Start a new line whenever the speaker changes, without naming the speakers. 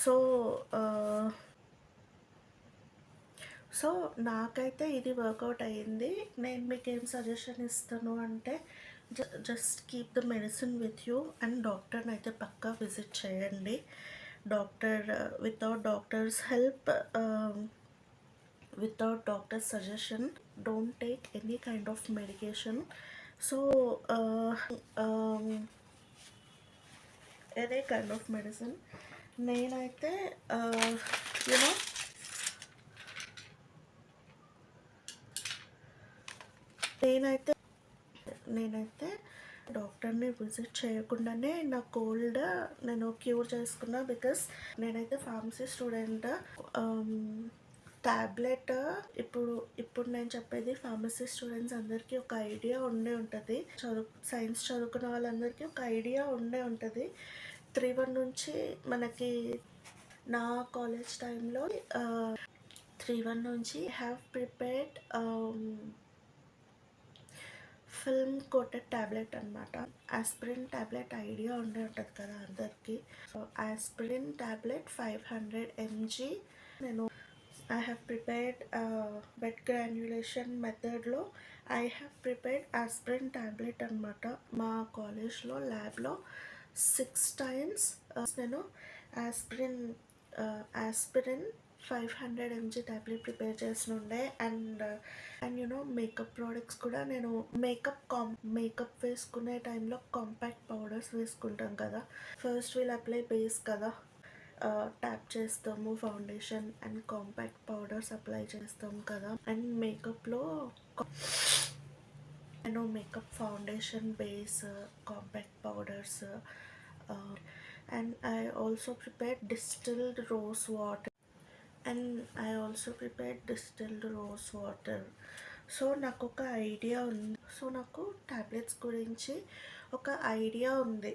So so నాకైతే ఇది work out అయ్యింది. నేను మీకేం సజెషన్ ఇస్తాను అంటే just keep the medicine with you and డాక్టర్ని అయితే పక్కా విజిట్ చేయండి. Doctor without doctors help, without doctor's suggestion, don't take any kind of medication. So any kind of medicine నేనైతే యూనో నేనైతే నేనైతే డాక్టర్ని విజిట్ చేయకుండానే నా కోల్డ్ నేను క్యూర్ చేసుకున్నా. బికాస్ నేనైతే ఫార్మసీ స్టూడెంట్. ట్యాబ్లెట్ ఇప్పుడు నేను చెప్పేది ఫార్మసీ స్టూడెంట్స్ అందరికీ ఒక ఐడియా ఉండే ఉంటుంది. సైన్స్ చదువుకున్న వాళ్ళందరికీ ఒక ఐడియా ఉండే ఉంటుంది. 3-1 నుంచి మనకి నా కాలేజ్ టైంలో 3-1 నుంచి have prepared film coated tablet అనమాట. ఆస్పిరిన్ ట్యాబ్లెట్ ఐడియా ఉండే ఉంటుంది కదా అందరికీ. సో ఆస్పిరిన్ ట్యాబ్లెట్ 500 mg నేను I have prepared wet granulation మెథడ్లో I have prepared aspirin tablet అనమాట. మా కాలేజ్లో ల్యాబ్లో 6 times నేను ఆస్పిరిన్ 500 mg ట్యాబ్లెట్ ప్రిపేర్ చేసినుండే. అండ్ మేకప్ ప్రోడక్ట్స్ కూడా నేను మేకప్ వేసుకునే టైంలో కాంపాక్ట్ పౌడర్స్ వేసుకుంటాం కదా. ఫస్ట్ వీల్ అప్లై బేస్ కదా, ట్యాప్ చేస్తాము foundation and compact powders apply చేస్తాం కదా. అండ్ మేకప్లో నేను makeup foundation base compact powders and I also prepared distilled rose water. So నాకు ఒక ఐడియా ఉంది. సో నాకు ట్యాబ్లెట్స్ గురించి ఒక ఐడియా ఉంది.